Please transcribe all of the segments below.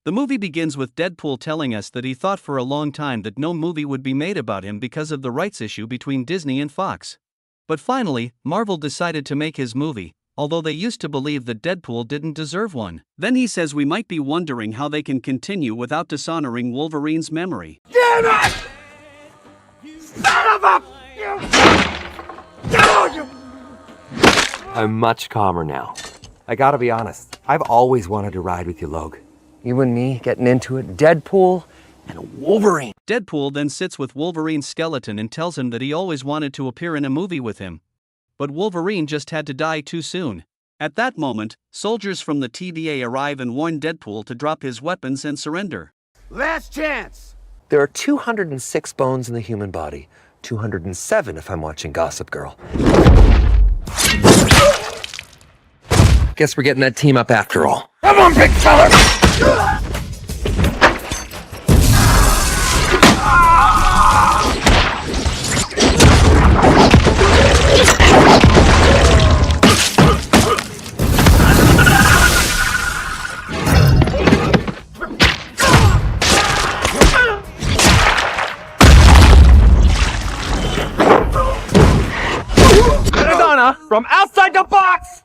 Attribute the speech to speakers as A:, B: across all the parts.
A: The movie begins with Deadpool telling us that he thought for a long time that no movie would be made about him because of the rights issue between Disney and Fox. But finally, Marvel decided to make his movie, although they used to believe that Deadpool didn't deserve one. Then he says we might be wondering how they can continue without dishonoring Wolverine's memory.
B: Damn it! Son of a...
C: I'm much calmer now. I gotta be honest, I've always wanted to ride with you, Logue. You and me getting into it, Deadpool and Wolverine.
A: Deadpool then sits with Wolverine's skeleton and tells him that he always wanted to appear in a movie with him. But Wolverine just had to die too soon. At that moment, soldiers from the TVA arrive and warn Deadpool to drop his weapons and surrender.
B: Last chance!
C: There are 206 bones in the human body. 207 if I'm watching Gossip Girl. Guess we're getting that team up after all.
B: Come on, big fella!
C: From outside the box!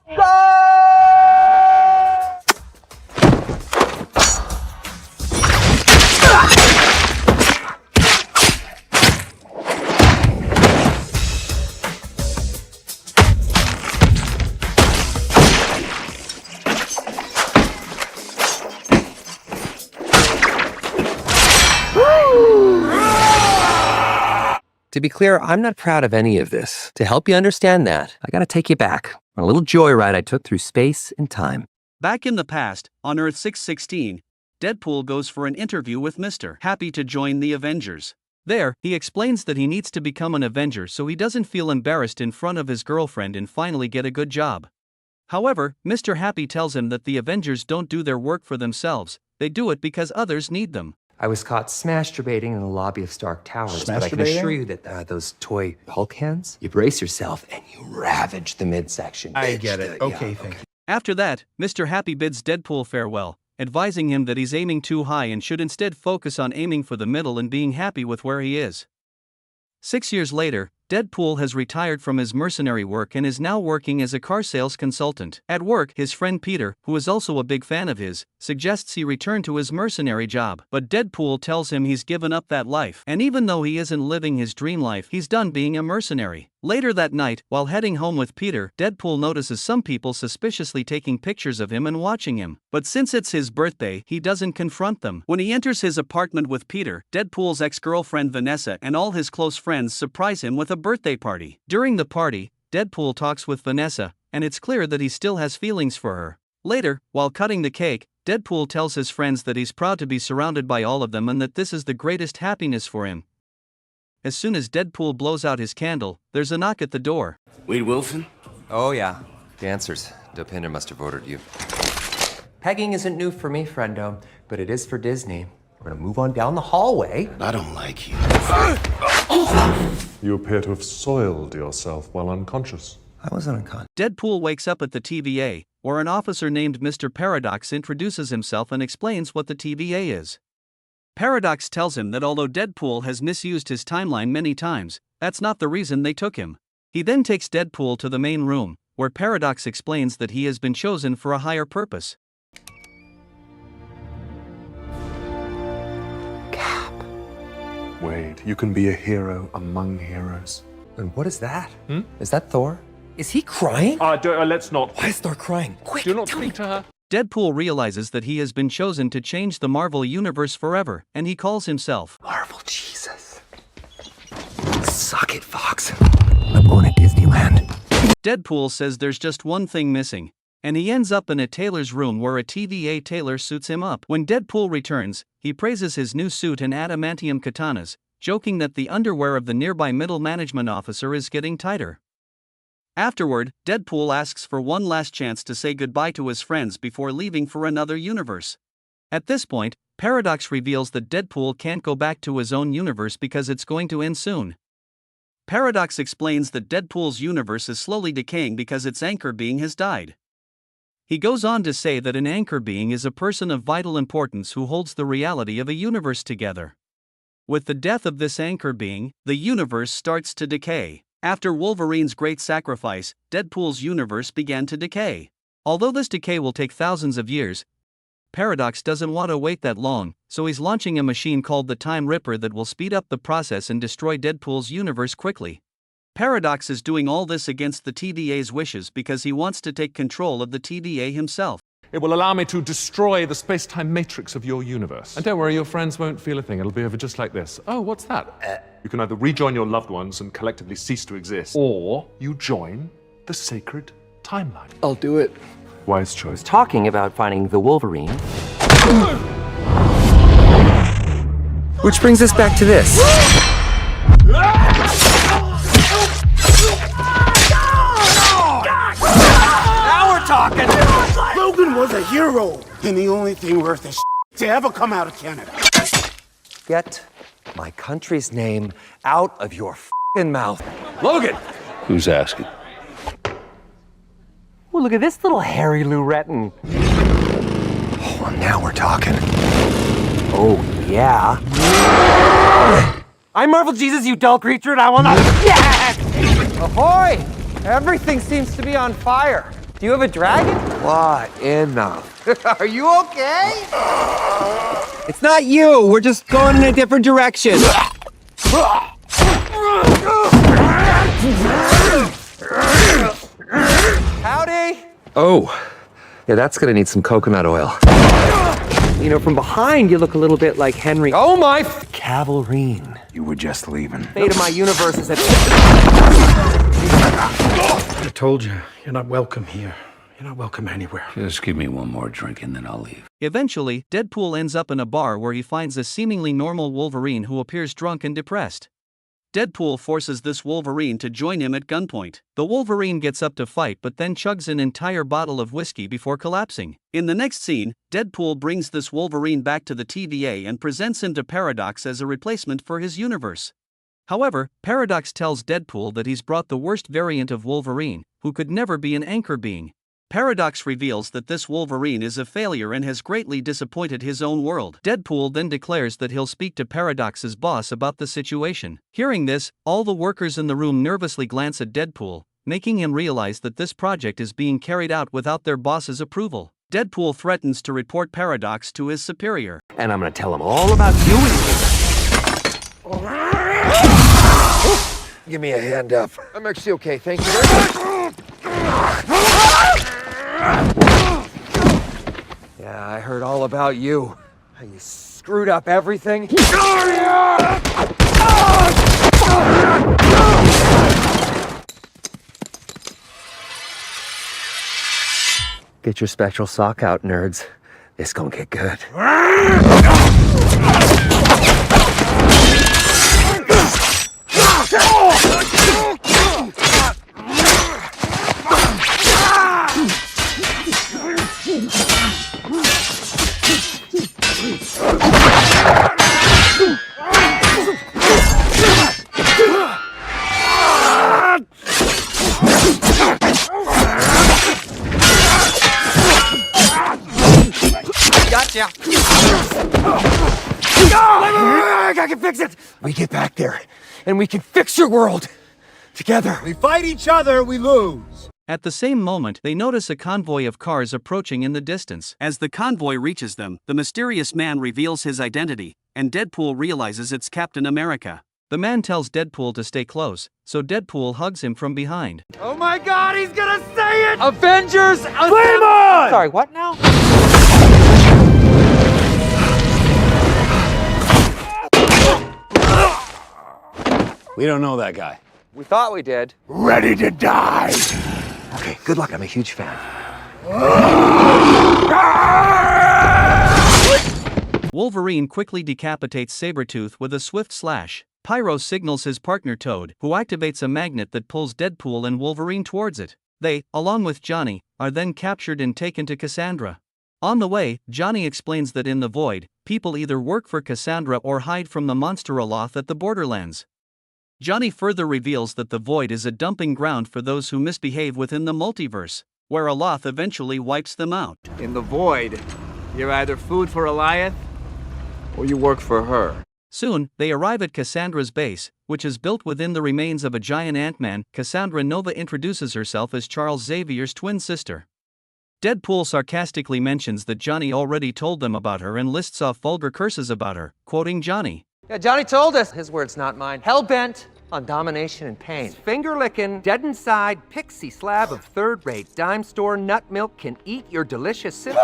C: To be clear, I'm not proud of any of this. To help you understand that, I gotta take you back on a little joyride I took through space and time.
A: Back in the past, on Earth 616, Deadpool goes for an interview with Mr. Happy to join the Avengers. There, he explains that he needs to become an Avenger so he doesn't feel embarrassed in front of his girlfriend and finally get a good job. However, Mr. Happy tells him that the Avengers don't do their work for themselves, they do it because others need them.
C: I was caught smasturbating in the lobby of Stark Towers, but I can assure you that those toy Hulk hands, you brace yourself and you ravage the midsection.
D: I get it. Okay, thank you.
A: After that, Mr. Happy bids Deadpool farewell, advising him that he's aiming too high and should instead focus on aiming for the middle and being happy with where he is. 6 years later, Deadpool has retired from his mercenary work and is now working as a car sales consultant. At work, his friend Peter, who is also a big fan of his, suggests he return to his mercenary job. But Deadpool tells him he's given up that life, and even though he isn't living his dream life, he's done being a mercenary. Later that night, while heading home with Peter, Deadpool notices some people suspiciously taking pictures of him and watching him. But since it's his birthday, he doesn't confront them. When he enters his apartment with Peter, Deadpool's ex-girlfriend Vanessa and all his close friends surprise him with a birthday party. During the party, Deadpool talks with Vanessa, and it's clear that he still has feelings for her. Later, while cutting the cake, Deadpool tells his friends that he's proud to be surrounded by all of them and that this is the greatest happiness for him. As soon as Deadpool blows out his candle, there's a knock at the door.
B: Wade Wilson?
C: Oh yeah, dancers. Dopinder must have ordered you. Pegging isn't new for me, friendo, but it is for Disney. We're gonna move on down the hallway.
B: I don't like you.
E: You appear to have soiled yourself while unconscious.
C: I wasn't unconscious.
A: Deadpool wakes up at the TVA, where an officer named Mr. Paradox introduces himself and explains what the TVA is. Paradox tells him that although Deadpool has misused his timeline many times, that's not the reason they took him. He then takes Deadpool to the main room, where Paradox explains that he has been chosen for a higher purpose.
C: Cap.
E: Wade, you can be a hero among heroes.
C: And what is that? Is that Thor? Is he crying?
E: Let's not.
C: Why is Thor crying? Quick,
E: Do not
C: tell me.
E: speak to her.
A: Deadpool realizes that he has been chosen to change the Marvel Universe forever, and he calls himself
C: Marvel Jesus. Suck it, Fox. I'm going to Disneyland.
A: Deadpool says there's just one thing missing, and he ends up in a tailor's room where a TVA tailor suits him up. When Deadpool returns, he praises his new suit and adamantium katanas, joking that the underwear of the nearby middle management officer is getting tighter. Afterward, Deadpool asks for one last chance to say goodbye to his friends before leaving for another universe. At this point, Paradox reveals that Deadpool can't go back to his own universe because it's going to end soon. Paradox explains that Deadpool's universe is slowly decaying because its anchor being has died. He goes on to say that an anchor being is a person of vital importance who holds the reality of a universe together. With the death of this anchor being, the universe starts to decay. After Wolverine's great sacrifice, Deadpool's universe began to decay. Although this decay will take thousands of years, Paradox doesn't want to wait that long, so he's launching a machine called the Time Ripper that will speed up the process and destroy Deadpool's universe quickly. Paradox is doing all this against the TDA's wishes because he wants to take control of the TDA himself.
E: It will allow me to destroy the space-time matrix of your universe. And don't worry, your friends won't feel a thing. It'll be over just like this. Oh, what's that? You can either rejoin your loved ones and collectively cease to exist, or you join the sacred timeline.
D: I'll do it.
E: Wise choice.
C: Talking about finding the Wolverine. Which brings us back to this.
B: Now we're talking!
F: Logan was a hero, and the only thing worth a to ever come out of Canada.
C: Get my country's name out of your f***ing mouth. Logan!
D: Who's asking?
C: Well, look at this little Harry Lou Retton. Oh, well, now we're talking. Oh, yeah. I'm Marvel Jesus, you dull creature, and I will not... Yes! Ahoy! Everything seems to be on fire. Do you have a dragon? What in the... Are you okay? It's not you. We're just going in a different direction. Howdy! Oh, yeah, that's gonna need some coconut oil. You know, from behind, you look a little bit like Henry. Oh my Cavalrine.
F: You were just leaving.
C: Fate of my universe is at...
F: I told you, you're not welcome here. You're not welcome anywhere.
D: Just give me one more drink and then I'll leave.
A: Eventually, Deadpool ends up in a bar where he finds a seemingly normal Wolverine who appears drunk and depressed. Deadpool forces this Wolverine to join him at gunpoint. The Wolverine gets up to fight but then chugs an entire bottle of whiskey before collapsing. In the next scene, Deadpool brings this Wolverine back to the TVA and presents him to Paradox as a replacement for his universe. However, Paradox tells Deadpool that he's brought the worst variant of Wolverine, who could never be an anchor being. Paradox reveals that this Wolverine is a failure and has greatly disappointed his own world. Deadpool then declares that he'll speak to Paradox's boss about the situation. Hearing this, all the workers in the room nervously glance at Deadpool, making him realize that this project is being carried out without their boss's approval. Deadpool threatens to report Paradox to his superior.
C: And I'm gonna tell him all about you and... Give me a hand up. I'm actually okay, thank you very much. Yeah, I heard all about you. How you screwed up everything. Get your spectral sock out, nerds. This gonna get good. Gotcha! I can fix it! We get back there, and we can fix your world! Together!
F: We fight each other, we lose.
A: At the same moment, they notice a convoy of cars approaching in the distance. As the convoy reaches them, the mysterious man reveals his identity, and Deadpool realizes it's Captain America. The man tells Deadpool to stay close, so Deadpool hugs him from behind.
B: Oh my god, he's gonna say it!
C: Avengers!
B: Flame on!
C: Sorry, what now?
F: We don't know that guy.
C: We thought we did.
F: Ready to die.
C: Okay, good luck. I'm a huge fan.
A: Wolverine quickly decapitates Sabretooth with a swift slash. Pyro signals his partner Toad, who activates a magnet that pulls Deadpool and Wolverine towards it. They, along with Johnny, are then captured and taken to Cassandra. On the way, Johnny explains that in the Void, people either work for Cassandra or hide from the Monsteroloth at the Borderlands. Johnny further reveals that the Void is a dumping ground for those who misbehave within the multiverse. where Aloth eventually wipes them out.
C: In the void, you're either food for Alioth, or you work for her.
A: Soon, they arrive at Cassandra's base, which is built within the remains of a giant Ant-Man. Cassandra Nova introduces herself as Charles Xavier's twin sister. Deadpool sarcastically mentions that Johnny already told them about her and lists off vulgar curses about her, quoting Johnny.
C: Yeah, Johnny told us. His words, not mine. Hell-bent on domination and pain. Finger-licking, dead inside, pixie slab of third-rate dime store nut milk can eat your delicious sister.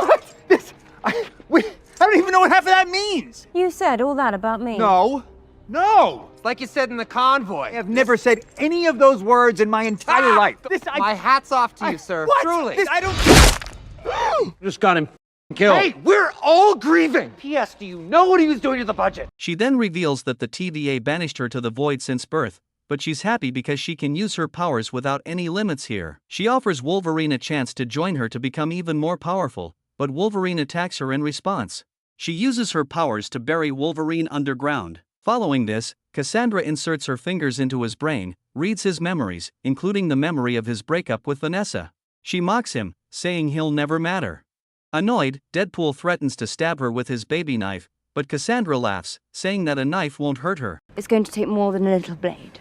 B: I don't even know what half of that means.
G: You said all that about me.
B: No.
C: It's like you said in the convoy.
B: I have never said any of those words in my entire life.
C: My hat's off to you, sir.
B: What?
C: Truly.
B: I don't.
H: Just got him killed.
C: Hey, we're all grieving. P.S. Do you know what he was doing to the budget?
A: She then reveals that the TVA banished her to the void since birth, but she's happy because she can use her powers without any limits here. She offers Wolverine a chance to join her to become even more powerful, but Wolverine attacks her in response. She uses her powers to bury Wolverine underground. Following this, Cassandra inserts her fingers into his brain, reads his memories, including the memory of his breakup with Vanessa. She mocks him, saying he'll never matter. Annoyed, Deadpool threatens to stab her with his baby knife, but Cassandra laughs, saying that a knife won't hurt her.
G: It's going to take more than a little blade.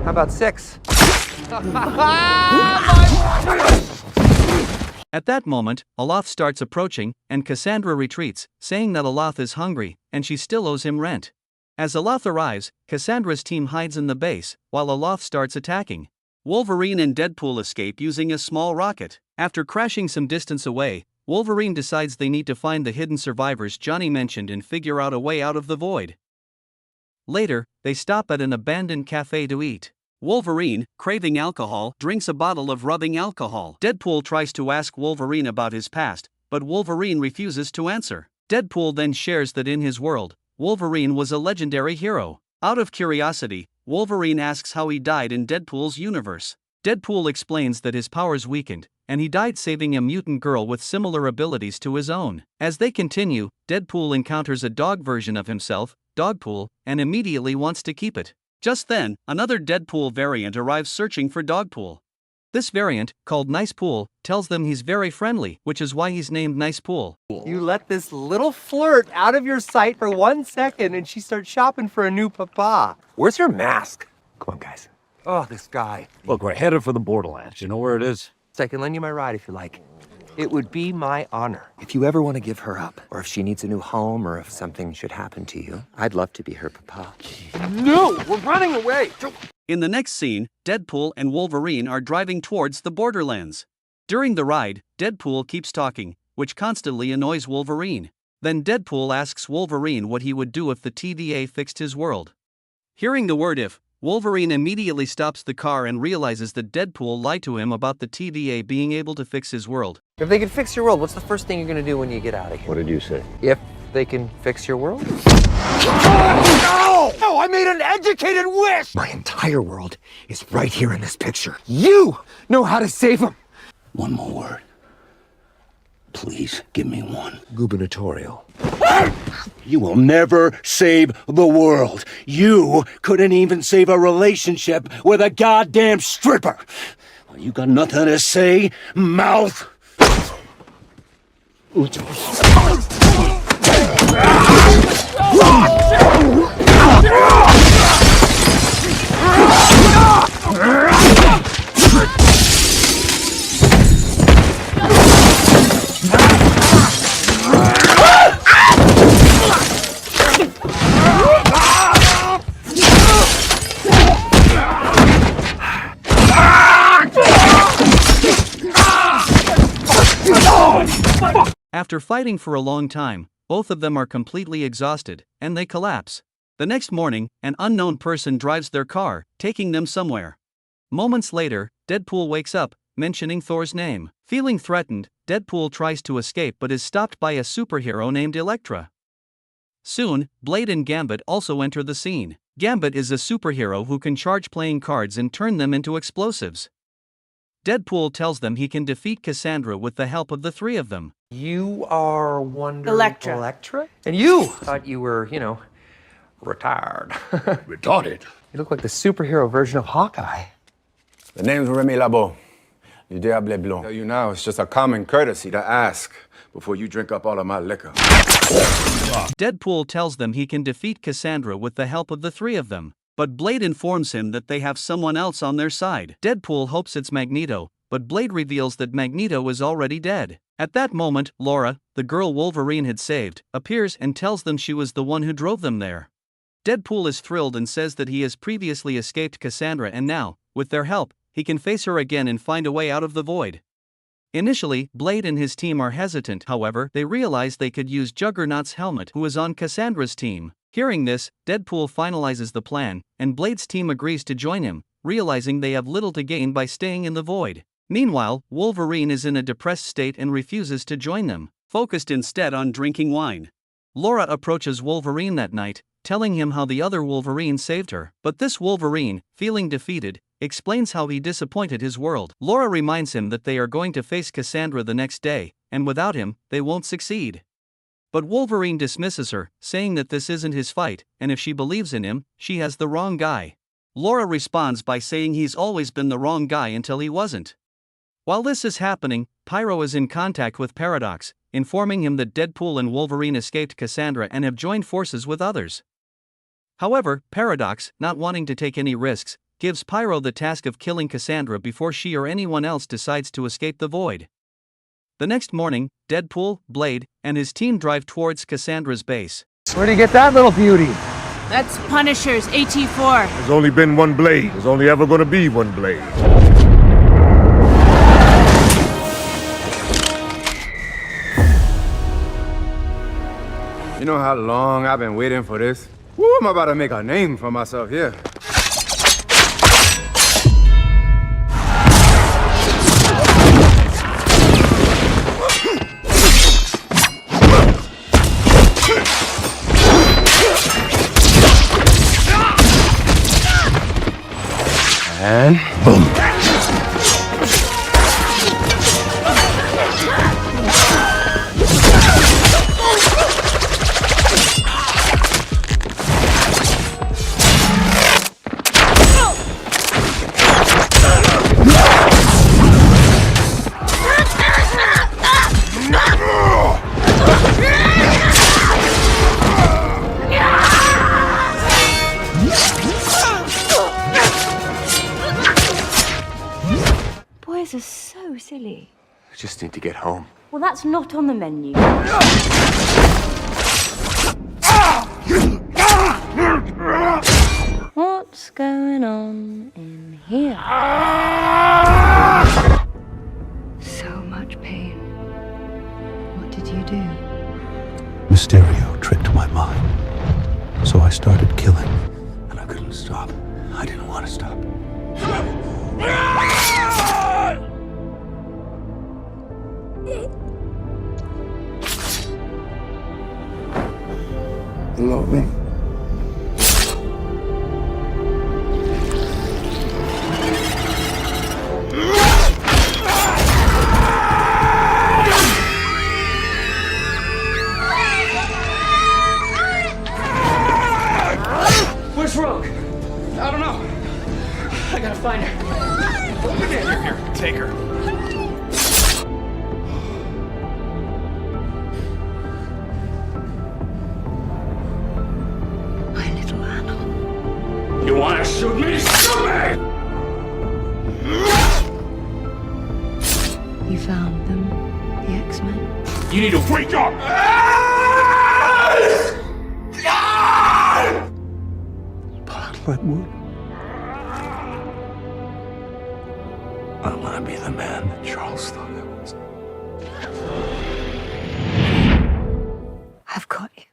C: How about 6?
A: At that moment, Aloth starts approaching, and Cassandra retreats, saying that Aloth is hungry, and she still owes him rent. As Aloth arrives, Cassandra's team hides in the base, while Aloth starts attacking. Wolverine and Deadpool escape using a small rocket. After crashing some distance away, Wolverine decides they need to find the hidden survivors Johnny mentioned and figure out a way out of the void. Later, they stop at an abandoned cafe to eat. Wolverine, craving alcohol, drinks a bottle of rubbing alcohol. Deadpool tries to ask Wolverine about his past, but Wolverine refuses to answer. Deadpool then shares that in his world, Wolverine was a legendary hero. Out of curiosity, Wolverine asks how he died in Deadpool's universe. Deadpool explains that his powers weakened, and he died saving a mutant girl with similar abilities to his own. As they continue, Deadpool encounters a dog version of himself, Dogpool, and immediately wants to keep it. Just then, another Deadpool variant arrives searching for Dogpool. This variant, called Nicepool, tells them he's very friendly, which is why he's named Nicepool.
C: You let this little flirt out of your sight for 1 second and she starts shopping for a new papa. Where's your mask? Come on, guys. Oh, this guy.
H: Look, we're headed for the borderlands. You know where it is?
C: So I can lend you my ride if you like. It would be my honor. If you ever want to give her up, or if she needs a new home, or if something should happen to you, I'd love to be her papa. No, we're running away.
A: In the next scene, Deadpool and Wolverine are driving towards the borderlands. During the ride, Deadpool keeps talking, which constantly annoys Wolverine. Then Deadpool asks Wolverine what he would do if the TVA fixed his world. Hearing the word if, Wolverine immediately stops the car and realizes that Deadpool lied to him about the TVA being able to fix his world.
C: If they can fix your world, what's the first thing you're gonna do when you get out of here?
H: What did you say?
C: If they can fix your world?
B: No! No, I made an educated wish!
F: My entire world is right here in this picture. You know how to save him.
D: One more word. Please give me one.
F: Gubernatorial.
H: You will never save the world. You couldn't even save a relationship with a goddamn stripper. Well, you got nothing to say, mouth?
A: After fighting for a long time, both of them are completely exhausted, and they collapse. The next morning, an unknown person drives their car, taking them somewhere. Moments later, Deadpool wakes up, mentioning Thor's name. Feeling threatened, Deadpool tries to escape but is stopped by a superhero named Elektra. Soon, Blade and Gambit also enter the scene. Gambit is a superhero who can charge playing cards and turn them into explosives. Deadpool tells them he can defeat Cassandra with the help of the three of them.
C: You are Wonder
G: Elektra.
C: And you thought you were, retired.
H: Retarded.
C: You look like the superhero version of Hawkeye.
I: The name's Remy Labo.
F: You diable blanc. Tell you now, it's just a common courtesy to ask before you drink up all of my liquor.
A: Deadpool tells them he can defeat Cassandra with the help of the three of them, but Blade informs him that they have someone else on their side. Deadpool hopes it's Magneto, but Blade reveals that Magneto is already dead. At that moment, Laura, the girl Wolverine had saved, appears and tells them she was the one who drove them there. Deadpool is thrilled and says that he has previously escaped Cassandra and now, with their help, he can face her again and find a way out of the void. Initially, Blade and his team are hesitant, however, they realize they could use Juggernaut's helmet, who is on Cassandra's team. Hearing this, Deadpool finalizes the plan, and Blade's team agrees to join him, realizing they have little to gain by staying in the void. Meanwhile, Wolverine is in a depressed state and refuses to join them, focused instead on drinking wine. Laura approaches Wolverine that night, telling him how the other Wolverine saved her, but this Wolverine, feeling defeated, explains how he disappointed his world. Laura reminds him that they are going to face Cassandra the next day, and without him, they won't succeed. But Wolverine dismisses her, saying that this isn't his fight, and if she believes in him, she has the wrong guy. Laura responds by saying he's always been the wrong guy until he wasn't. While this is happening, Pyro is in contact with Paradox, informing him that Deadpool and Wolverine escaped Cassandra and have joined forces with others. However, Paradox, not wanting to take any risks, gives Pyro the task of killing Cassandra before she or anyone else decides to escape the void. The next morning, Deadpool, Blade, and his team drive towards Cassandra's base.
C: Where'd you get that little beauty?
I: That's Punisher's AT4.
J: There's only been one Blade. There's only ever gonna be one Blade.
F: You know how long I've been waiting for this? Woo, I'm about to make a name for myself here.
J: And boom.
G: Boys are so silly.
F: I just need to get home.
G: Well, that's not on the menu. What's going on in here? So much pain. What did you do?
D: Mysterio tricked my mind. So I started killing. And I couldn't stop. I didn't want to stop.
F: Love me.
B: What's wrong? I don't know. I gotta find her. Here, take her.
G: My little animal.
B: You wanna shoot me? Shoot me!
G: You found them, the X-Men?
B: You need to wake up!
D: Bloodwood. I want to be the man that Charles thought I was.
G: I've got you.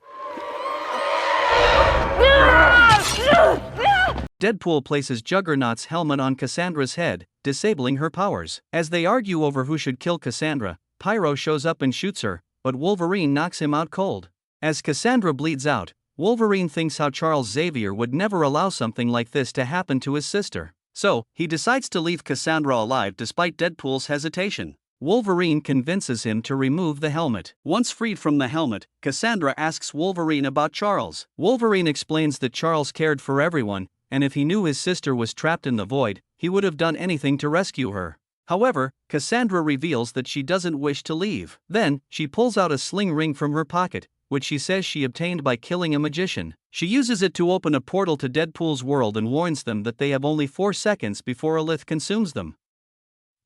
A: Deadpool places Juggernaut's helmet on Cassandra's head, disabling her powers. As they argue over who should kill Cassandra, Pyro shows up and shoots her, but Wolverine knocks him out cold. As Cassandra bleeds out, Wolverine thinks how Charles Xavier would never allow something like this to happen to his sister. So, he decides to leave Cassandra alive despite Deadpool's hesitation. Wolverine convinces him to remove the helmet. Once freed from the helmet, Cassandra asks Wolverine about Charles. Wolverine explains that Charles cared for everyone, and if he knew his sister was trapped in the void, he would have done anything to rescue her. However, Cassandra reveals that she doesn't wish to leave. Then, she pulls out a sling ring from her pocket, which she says she obtained by killing a magician. She uses it to open a portal to Deadpool's world and warns them that they have only 4 seconds before Alith consumes them.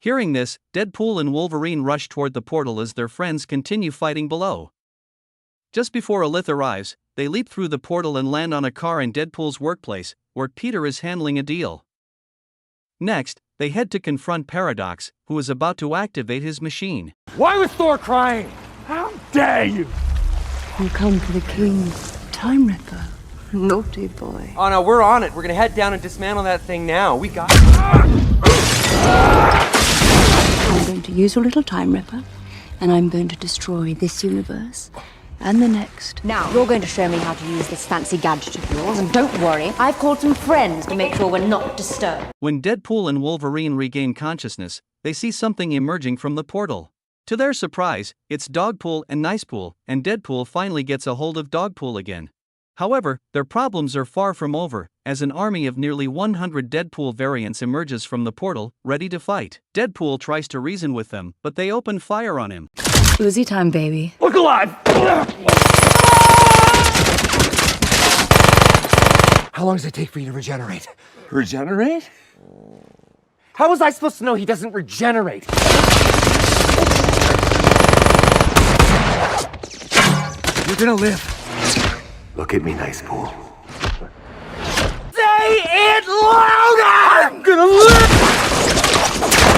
A: Hearing this, Deadpool and Wolverine rush toward the portal as their friends continue fighting below. Just before Alith arrives, they leap through the portal and land on a car in Deadpool's workplace, where Peter is handling a deal. Next, they head to confront Paradox, who is about to activate his machine.
C: Why was Thor crying?
J: How dare you!
G: You come for the king, Time Ripper. Naughty boy.
C: Oh no, we're on it. We're gonna head down and dismantle that thing now. We got
G: I'm going to use a little Time Ripper, and I'm going to destroy this universe and the next.
K: Now, you're going to show me how to use this fancy gadget of yours, and don't worry, I've called some friends to make sure we're not disturbed.
A: When Deadpool and Wolverine regain consciousness, they see something emerging from the portal. To their surprise, it's Dogpool and Nicepool, and Deadpool finally gets a hold of Dogpool again. However, their problems are far from over, as an army of nearly 100 Deadpool variants emerges from the portal, ready to fight. Deadpool tries to reason with them, but they open fire on him.
G: Uzi time, baby.
J: Look alive!
C: How long does it take for you to regenerate?
J: Regenerate?
C: How was I supposed to know he doesn't regenerate? You're gonna live.
J: Look at me, Nicepool.
C: Say it louder! I'm gonna live!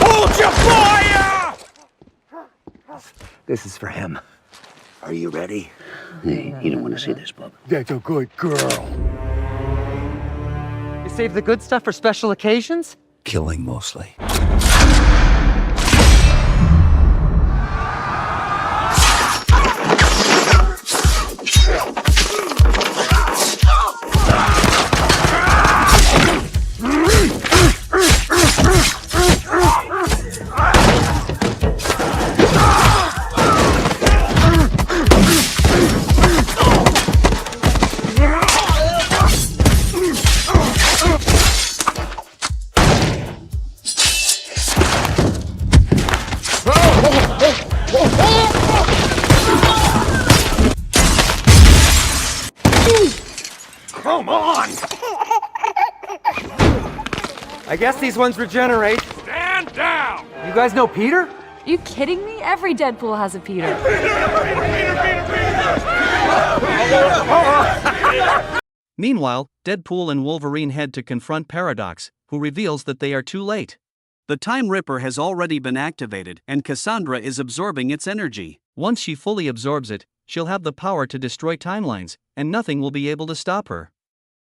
C: Hold your fire!
J: This is for him.
H: Are you ready? Hey, you don't want to see this, bub.
J: That's a good girl.
C: You save the good stuff for special occasions?
D: Killing mostly.
J: Come on!
C: I guess these ones regenerate.
J: Stand down!
C: You guys know Peter?
K: You kidding me? Every Deadpool has a Peter.
A: Meanwhile, Deadpool and Wolverine head to confront Paradox, who reveals that they are too late. The Time Ripper has already been activated, and Cassandra is absorbing its energy. Once she fully absorbs it, she'll have the power to destroy timelines, and nothing will be able to stop her.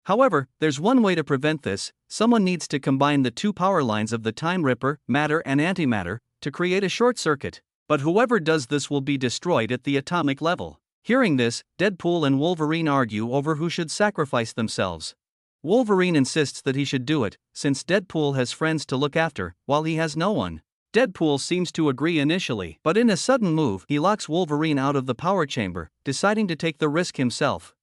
A: However, there's one way to prevent this. Someone needs to combine the 2 power lines of the Time Ripper, matter and antimatter, to create a short circuit. But whoever does this will be destroyed at the atomic level. Hearing this, Deadpool and Wolverine argue over who should sacrifice themselves. Wolverine insists that he should do it, since Deadpool has friends to look after, while he has no one. Deadpool seems to agree initially, but in a sudden move, he locks Wolverine out of the power chamber, deciding to take the risk himself.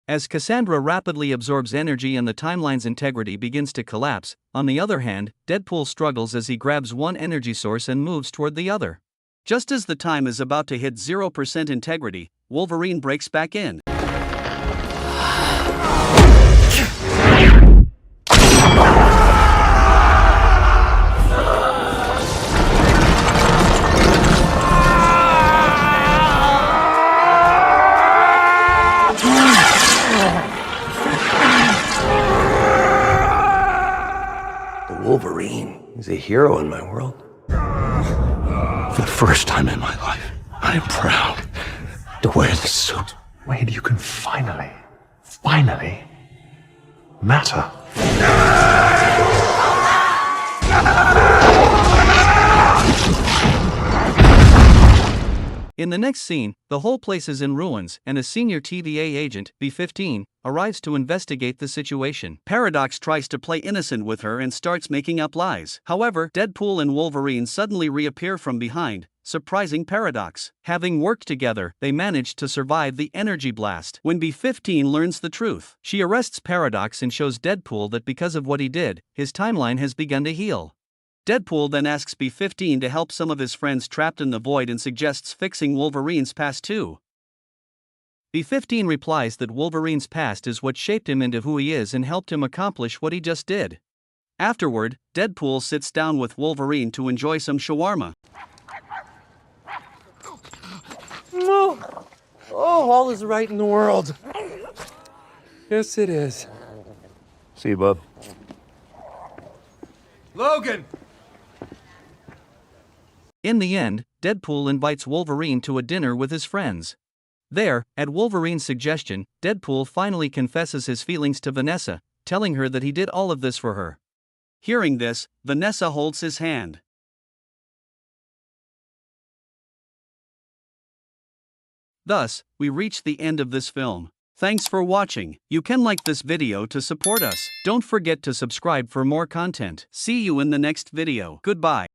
A: As Cassandra rapidly absorbs energy and the timeline's integrity begins to collapse, on the other hand, Deadpool struggles as he grabs one energy source and moves toward the other. Just as the time is about to hit 0% integrity, Wolverine breaks back in.
H: Wolverine is a hero in my world.
D: For the first time in my life, I am proud to wear this suit.
J: Wade, you can finally matter.
A: In the next scene, the whole place is in ruins, and a senior TVA agent, B-15, arrives to investigate the situation. Paradox tries to play innocent with her and starts making up lies. However, Deadpool and Wolverine suddenly reappear from behind, surprising Paradox. Having worked together, they manage to survive the energy blast. When B-15 learns the truth, she arrests Paradox and shows Deadpool that because of what he did, his timeline has begun to heal. Deadpool then asks B-15 to help some of his friends trapped in the void and suggests fixing Wolverine's past too. B-15 replies that Wolverine's past is what shaped him into who he is and helped him accomplish what he just did. Afterward, Deadpool sits down with Wolverine to enjoy some shawarma.
C: Oh, all is right in the world. Yes, it is.
J: See you, bub.
F: Logan!
A: In the end, Deadpool invites Wolverine to a dinner with his friends. There, at Wolverine's suggestion, Deadpool finally confesses his feelings to Vanessa, telling her that he did all of this for her. Hearing this, Vanessa holds his hand. Thus, we reach the end of this film. Thanks for watching. You can like this video to support us. Don't forget to subscribe for more content. See you in the next video. Goodbye.